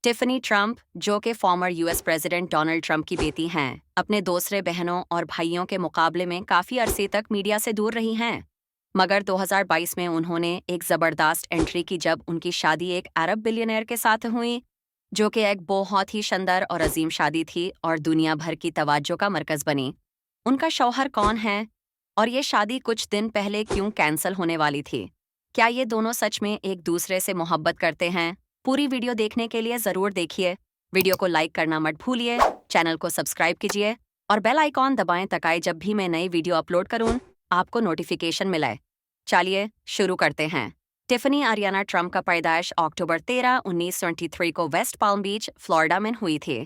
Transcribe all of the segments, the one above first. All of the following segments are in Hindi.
टिफनी ट्रंप, जो कि former US president Donald Trump की बेटी हैं, अपने दूसरे बहनों और भाइयों के मुकाबले में काफ़ी अरसे तक मीडिया से दूर रही हैं। मगर 2022 में उन्होंने एक ज़बरदस्त एंट्री की जब उनकी शादी एक अरब बिलियनर के साथ हुई, जो कि एक बहुत ही शानदार और अजीम शादी थी और दुनिया भर की तवज्जो का मरकज़ बनी। उनका शौहर कौन है? और ये शादी कुछ दिन पहले क्यों कैंसिल होने वाली थी? क्या ये दोनों सच में एक दूसरे से मोहब्बत करते हैं? पूरी वीडियो देखने के लिए ज़रूर देखिए। वीडियो को लाइक करना मत भूलिए, चैनल को सब्सक्राइब कीजिए और बेल आइकॉन दबाएं ताकि जब भी मैं नई वीडियो अपलोड करूं, आपको नोटिफिकेशन मिले। चलिए शुरू करते हैं। टिफनी आरियाना ट्रंप का पैदाइश अक्टूबर 13, 1923 को वेस्ट पाल्म बीच, फ्लोरिडा में हुई थी।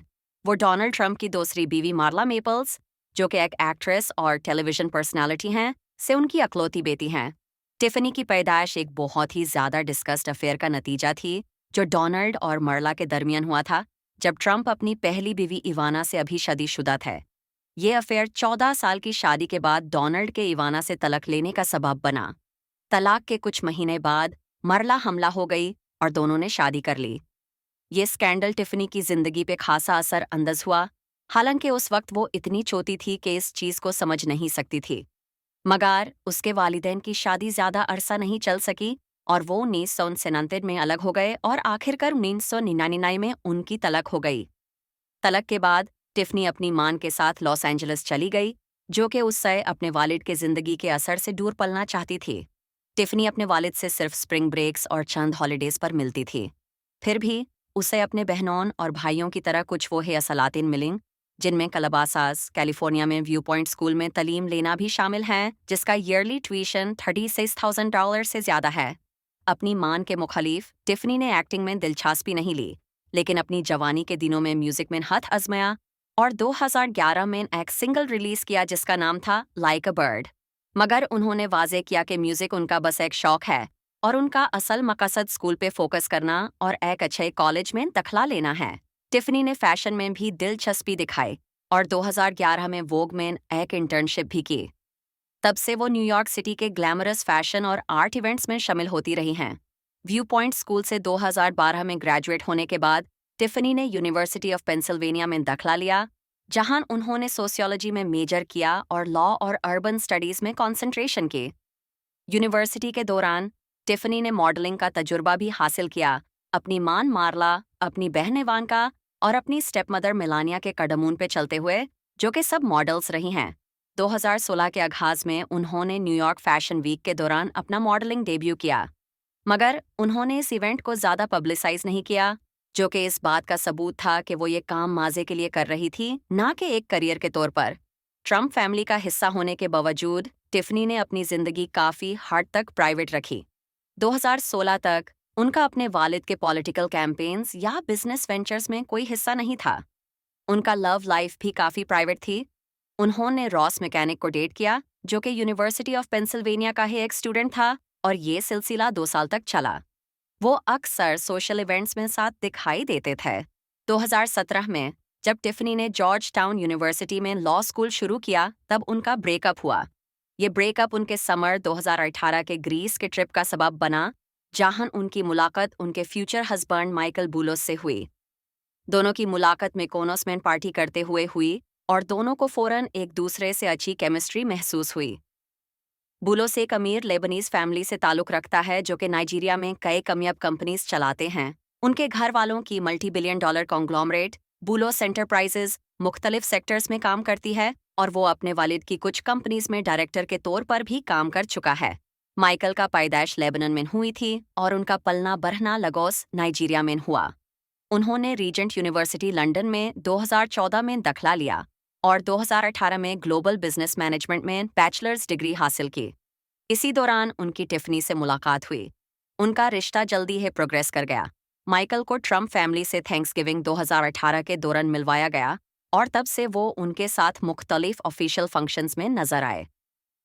वो डोनाल्ड ट्रंप की दूसरी बीवी मार्ला मेपल्स, जो कि एक एक्ट्रेस और टेलीविजन पर्सनालिटी हैं, से उनकी अकलौती बेटी हैं। टिफनी की पैदाइश एक बहुत ही ज़्यादा डिस्कस्ड अफेयर का नतीजा थी, जो डोनाल्ड और मर्ला के दरमियान हुआ था, जब ट्रंप अपनी पहली बीवी इवाना से अभी शादीशुदा थे। ये अफेयर 14 साल की शादी के बाद डोनाल्ड के इवाना से तलाक लेने का सबब बना। तलाक के कुछ महीने बाद मरला हमला हो गई और दोनों ने शादी कर ली। ये स्कैंडल टिफनी की जिंदगी पे खासा असर अंदाज हुआ, हालांकि उस वक्त वो इतनी छोटी थी कि इस चीज़ को समझ नहीं सकती थी। मगर उसके वालिदैन की शादी ज़्यादा अरसा नहीं चल सकी और वो 1999 में अलग हो गए और आखिरकार 1999 में उनकी तलाक हो गई। तलाक के बाद टिफनी अपनी मां के साथ लॉस एंजलिस चली गई, जो कि उससे अपने वालिद के ज़िंदगी के असर से दूर पलना चाहती थी। टिफनी अपने वालिद से सिर्फ स्प्रिंग ब्रेक्स और चंद हॉलीडेज़ पर मिलती थी। फिर भी उसे अपने बहनों और भाइयों की तरह कुछ वो असलातिन मिलीं, जिनमें कलाबासास, कैलिफोर्निया में व्यू पॉइंट स्कूल में तलीम लेना भी शामिल है, जिसका ईयरली ट्यूशन $36,000 से ज़्यादा है। अपनी मां के मुखालिफ टिफनी ने एक्टिंग में दिलचस्पी नहीं ली, लेकिन अपनी जवानी के दिनों में म्यूजिक में हाथ आजमाया और 2011 में एक सिंगल रिलीज किया जिसका नाम था लाइक अ बर्ड। मगर उन्होंने वाजे किया कि म्यूजिक उनका बस एक शौक है और उनका असल मकसद स्कूल पे फोकस करना और एक अच्छे कॉलेज में दखला लेना है। टिफनी ने फैशन में भी दिलचस्पी दिखाई और 2011 में वोग में एक इंटर्नशिप भी की। तब से वो न्यूयॉर्क सिटी के ग्लैमरस फैशन और आर्ट इवेंट्स में शामिल होती रही हैं। व्यू पॉइंट स्कूल से 2012 में ग्रेजुएट होने के बाद टिफनी ने यूनिवर्सिटी ऑफ पेंसिल्वेनिया में दाखिला लिया, जहां उन्होंने सोशियोलॉजी में मेजर किया और लॉ और अर्बन स्टडीज में कंसंट्रेशन की। यूनिवर्सिटी के दौरान टिफनी ने मॉडलिंग का तजुर्बा भी हासिल किया, अपनी मां मार्ला, अपनी बहन इवानका और अपनी स्टेपमदर मेलानिया के कदमून पे चलते हुए, जो कि सब मॉडल्स रही हैं। 2016 के आगाज में उन्होंने न्यूयॉर्क फैशन वीक के दौरान अपना मॉडलिंग डेब्यू किया, मगर उन्होंने इस इवेंट को ज़्यादा पब्लिसाइज नहीं किया, जो कि इस बात का सबूत था कि वो ये काम माजे के लिए कर रही थी, ना कि एक करियर के तौर पर। ट्रंप फैमिली का हिस्सा होने के बावजूद टिफनी ने अपनी ज़िंदगी काफ़ी हद तक प्राइवेट रखी। 2016 तक उनका अपने वालिद के पॉलिटिकल कैंपेन्स या बिजनेस वेंचर्स में कोई हिस्सा नहीं था। उनका लव लाइफ भी काफ़ी प्राइवेट थी। उन्होंने रॉस मैकेनिक को डेट किया, जो कि यूनिवर्सिटी ऑफ पेंसिल्वेनिया का ही एक स्टूडेंट था, और ये सिलसिला 2 साल तक चला। वो अक्सर सोशल इवेंट्स में साथ दिखाई देते थे। 2017 में जब टिफनी ने जॉर्ज टाउन यूनिवर्सिटी में लॉ स्कूल शुरू किया, तब उनका ब्रेकअप हुआ। ये ब्रेकअप उनके समर 2018 के ग्रीस के ट्रिप का सबब बना, जहां उनकी मुलाकात उनके फ्यूचर हस्बैंड माइकल बुलोस से हुई। दोनों की मुलाकात मिकोनोस में पार्टी करते हुए हुई और दोनों को फौरन एक दूसरे से अच्छी केमिस्ट्री महसूस हुई। बुलोस एक अमीर लेबनीज फैमिली से ताल्लुक रखता है, जो कि नाइजीरिया में कई कामयाब कंपनीज चलाते हैं। उनके घर वालों की multi billion dollar conglomerate Bulos enterprises मुख्तलिफ सेक्टर्स में काम करती है और वो अपने वालिद की कुछ कंपनीज में डायरेक्टर के तौर पर भी काम कर चुका है। माइकल का पैदाइश लेबनान में हुई थी और उनका पलना बढ़ना लगोस, नाइजीरिया में हुआ। उन्होंने रीजेंट यूनिवर्सिटी लंदन में 2014 में दाखिला लिया और 2018 में ग्लोबल बिजनेस मैनेजमेंट में बैचलर्स डिग्री हासिल की। इसी दौरान उनकी टिफनी से मुलाकात हुई। उनका रिश्ता जल्दी ही प्रोग्रेस कर गया। माइकल को ट्रंप फैमिली से थैंक्सगिविंग 2018 के दौरान मिलवाया गया और तब से वो उनके साथ मुख्तलिफ ऑफिशियल फंक्शंस में नजर आए।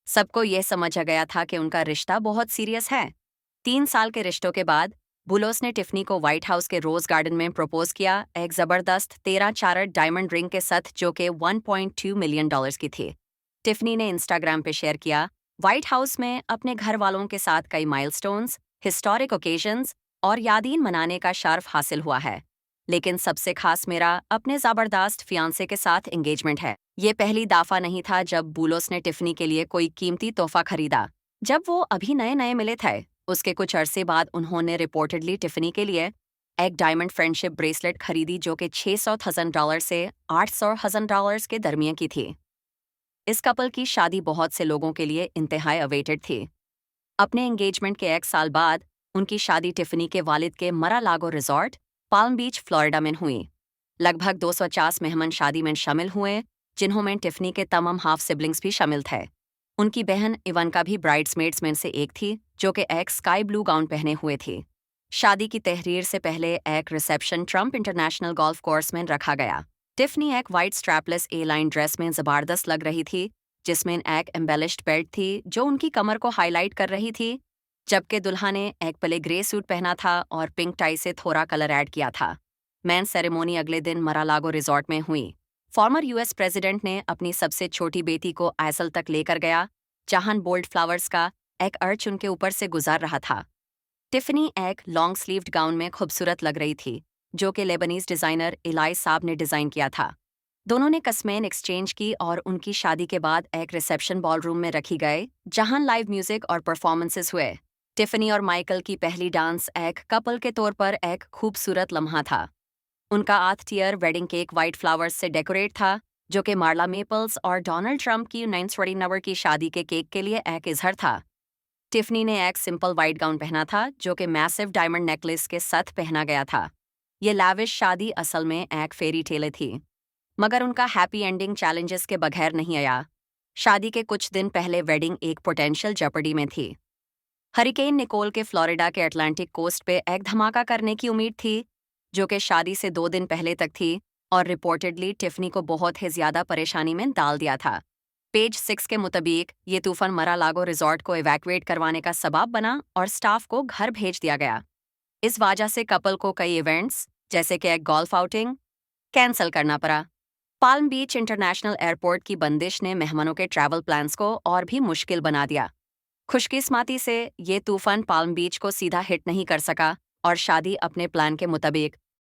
सबको यह समझा गया था कि उनका रिश्ता बहुत सीरियस है। 3 साल के रिश्तों के बाद बुलोस ने टिफनी को व्हाइट हाउस के रोज गार्डन में प्रपोज किया, एक जबरदस्त 13 कैरेट डायमंड रिंग के साथ, जो कि $1.2 मिलियन की थी। टिफनी ने इंस्टाग्राम पे शेयर किया, व्हाइट हाउस में अपने घर वालों के साथ कई माइलस्टोन्स, हिस्टोरिक ओकेजन्स और यादीन मनाने का शर्फ हासिल हुआ है। लेकिन सबसे खास मेरा अपने ज़बरदस्त फियांसे के साथ एंगेजमेंट है। ये पहली दफ़ा नहीं था जब बुलोस ने टिफ़नी के लिए कोई कीमती तोहफा खरीदा। जब वो अभी नए-नए मिले थे, उसके कुछ अरसे बाद उन्होंने रिपोर्टेडली टिफ़नी के लिए एक डायमंड फ्रेंडशिप ब्रेसलेट खरीदी जो कि $600,000 से $800,000 के दरमियान की थी। इस कपल की शादी बहुत से लोगों के लिए इंतहाई अवेटेड थी। अपने एंगेजमेंट के 1 साल बाद उनकी शादी टिफ़नी के वालिद के मरा-लागो रिज़ॉर्ट, पाल्म बीच, फ्लोरिडा में हुई। लगभग 250 मेहमान शादी में शामिल हुए, जिन्होंने टिफ़नी के तमाम हाफ सिबलिंग्स भी शामिल थे। उनकी बहन इवांका भी ब्राइड्समेड्स में से एक थी, जो कि एक स्काई ब्लू गाउन पहने हुए थी। शादी की तहरीर से पहले एक reception Trump international golf course में रखा गया। टिफ़नी एक वाइट स्ट्रैपलेस ए-लाइन ड्रेस में ज़बरदस्त लग रही थी, जिसमें एक एम्बेलिश्ड बेल्ट थी जो उनकी कमर को हाईलाइट कर रही थी, जबकि दुल्हा ने एक प्ले ग्रे सूट पहना था और पिंक टाई से थोड़ा कलर ऐड किया था। मेन सेरेमनी अगले दिन मरा-लागो रिजॉर्ट में हुई। फॉर्मर यूएस प्रेसिडेंट ने अपनी सबसे छोटी बेटी को आइसल तक लेकर गया, जहां बोल्ड फ्लावर्स का एक अर्च उनके ऊपर से गुजर रहा था। टिफ़नी एक लॉन्ग स्लीव्ड गाउन में खूबसूरत लग रही थी, जो कि लेबनीज डिज़ाइनर इलाई साब ने डिज़ाइन किया था। दोनों ने कस्में एक्सचेंज की और उनकी शादी के बाद एक रिसेप्शन बॉलरूम में रखी गए, जहां लाइव म्यूजिक और परफॉर्मेंसेस हुए। टिफ़नी और माइकल की पहली डांस एक कपल के तौर पर एक खूबसूरत लम्हा था। उनका 8 tier wedding cake white flowers से डेकोरेट था, जो कि मार्ला मेपल्स और डोनाल्ड ट्रंप की 9 नवंबर की शादी के केक के लिए एक इजहार था। टिफ़नी ने एक सिंपल वाइट गाउन पहना था, जो कि मैसिव डायमंड नेकलेस के साथ पहना गया था। ये लाविश शादी असल में एक फेरी टेले थी, मगर उनका हैप्पी एंडिंग चैलेंजेस के बगैर नहीं आया। शादी के कुछ दिन पहले वेडिंग एक पोटेंशियल जेपर्डी में थी। हरिकेन निकोल के फ्लोरिडा के अटलांटिक कोस्ट पे एक धमाका करने की उम्मीद थी, जो कि शादी से 2 दिन पहले तक थी और रिपोर्टेडली टिफ़नी को बहुत ही ज़्यादा परेशानी में डाल दिया था। पेज 6 के मुताबिक ये तूफान मरा-लागो रिजॉर्ट को इवैक्यूएट करवाने का सबब बना और स्टाफ को घर भेज दिया गया। इस वजह से कपल को कई इवेंट्स, जैसे कि एक गोल्फ आउटिंग, कैंसिल करना पड़ा। पाल्म बीच इंटरनेशनल एयरपोर्ट की बंदिश ने मेहमानों के ट्रैवल प्लान्स को और भी मुश्किल बना दिया। खुशकिस्मती से ये तूफान पाल्म बीच को सीधा हिट नहीं कर सका और शादी अपने प्लान के मुताबिक